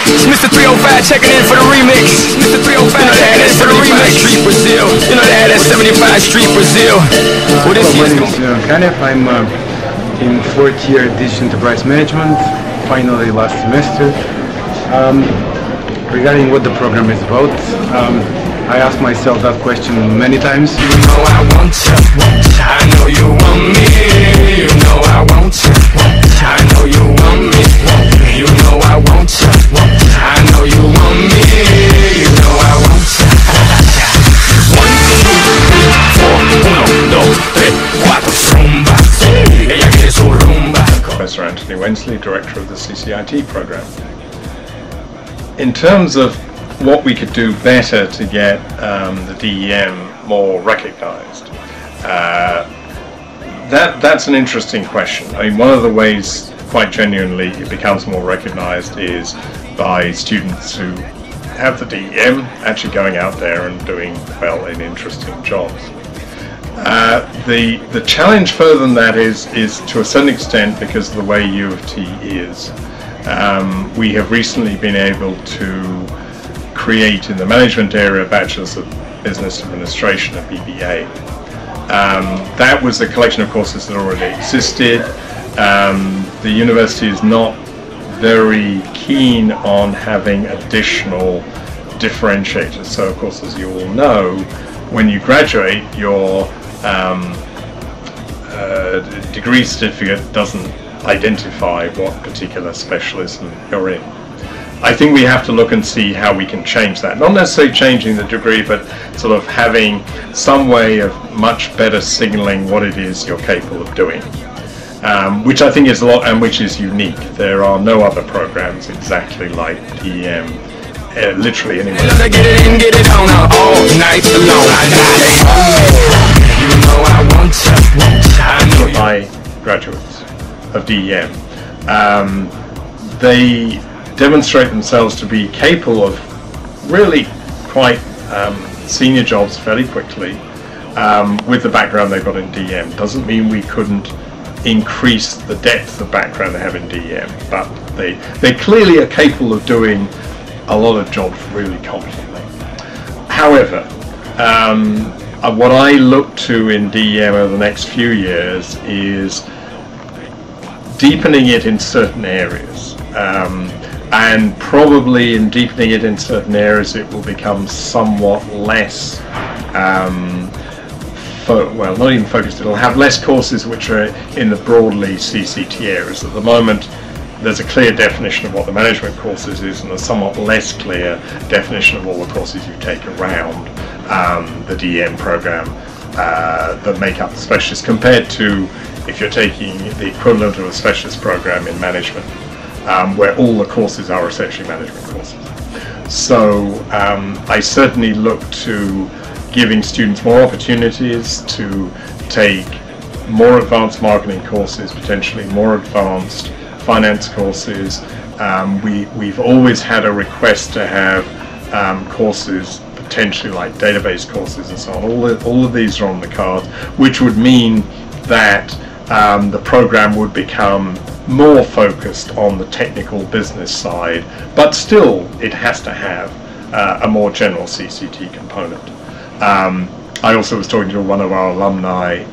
It's Mr. 305 checking in for the remix. Mr. 305 checking in for the remix. Street Brazil. You know that at 75 Street Brazil. Well, this my name is Kanev. I'm in fourth year Digital Enterprise Management, finally last semester. Regarding what the program is about, I asked myself that question many times. You know I want you, I know you want me. You know I want you, I know you want me. You know I want you, I know you want me. You know I want you. 1, 2, 3, 4, 1, 2, 3, 4, rumba. Ella quiere su rumba. Professor Anthony Wensley, Director of the CCIT program. In terms of what we could do better to get the DEM more recognized, that's an interesting question. I mean, one of the ways, quite genuinely, it becomes more recognized is by students who have the DEM actually going out there and doing well in interesting jobs. The challenge further than that is to a certain extent, because of the way U of T is, we have recently been able to create in the management area a Bachelor's of Business Administration, a BBA. That was a collection of courses that already existed. The university is not very keen on having additional differentiators. So of course, as you all know, when you graduate, your degree certificate doesn't identify what particular specialism you're in. I think we have to look and see how we can change that. Not necessarily changing the degree, but sort of having some way of much better signaling what it is you're capable of doing. Which I think is a lot, and which is unique. There are no other programs exactly like DEM, literally anywhere. Get it in, get it on all night long. You know I want you. My graduates of DEM, they demonstrate themselves to be capable of really quite senior jobs fairly quickly with the background they've got in DEM. Doesn't mean we couldn't increase the depth of background they have in DEM, but they clearly are capable of doing a lot of jobs really competently. However, what I look to in DEM over the next few years is deepening it in certain areas. And probably in deepening it in certain areas it will become somewhat less, well, not even focused, it'll have less courses which are in the broadly CCT areas. At the moment there's a clear definition of what the management courses is and a somewhat less clear definition of all the courses you take around the DEM program that make up the specialist, compared to if you're taking the equivalent of a specialist program in management. Where all the courses are essentially management courses. So I certainly look to giving students more opportunities to take more advanced marketing courses, potentially more advanced finance courses. We've always had a request to have courses potentially like database courses and so on. All of these are on the card, which would mean that the program would become more focused on the technical business side, but still it has to have a more general CCT component. I also was talking to one of our alumni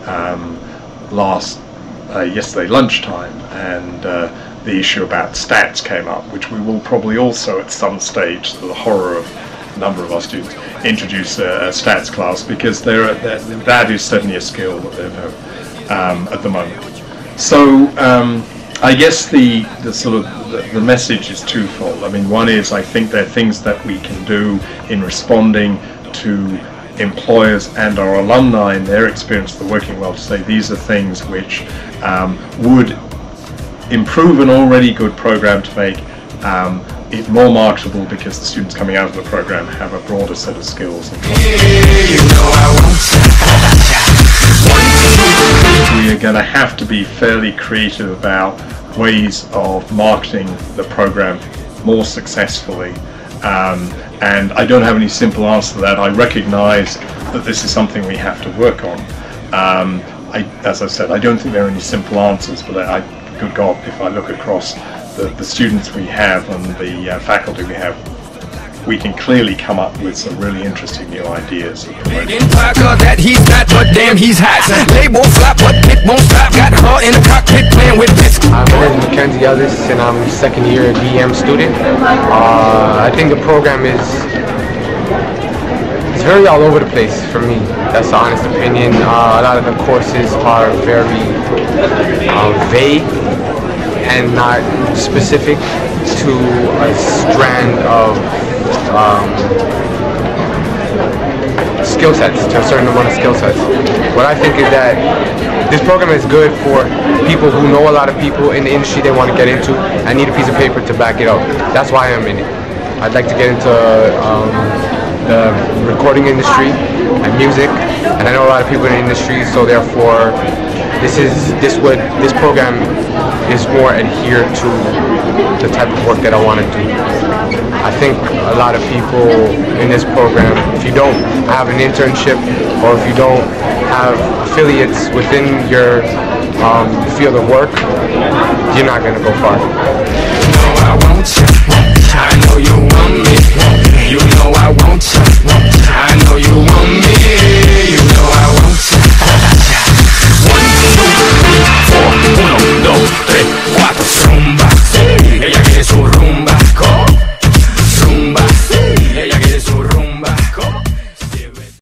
yesterday lunchtime, and the issue about stats came up, which we will probably also at some stage, to the horror of a number of our students, introduce a stats class, because that is certainly a skill that they have at the moment. So I guess the message is twofold. I mean, one is I think there are things that we can do in responding to employers and our alumni and their experience of the working world, to say these are things which would improve an already good program to make it more marketable, because the students coming out of the program have a broader set of skills. We are going to have to be fairly creative about ways of marketing the program more successfully, and I don't have any simple answer to that. I recognize that this is something we have to work on. As I said, I don't think there are any simple answers, but good God, if I look across the students we have and the faculty we have, we can clearly come up with some really interesting new ideas. That he's not, but damn, he's hot. Label flop, but it won't stop. Got her in the cockpit playing with this. My name is Mackenzie Ellis, and I'm a second-year DEM student. I think the program is very all over the place for me. That's the honest opinion. A lot of the courses are very vague and not specific to a strand of skill sets, to a certain amount of skill sets. What I think is that this program is good for people who know a lot of people in the industry they want to get into and need a piece of paper to back it up. That's why I'm in it. I'd like to get into the recording industry and music, and I know a lot of people in the industry, so therefore this program is more adhered to the type of work that I want to do. I think a lot of people in this program, if you don't have an internship or if you don't have affiliates within your field of work, you're not going to go far. I know I want you, I know you want me.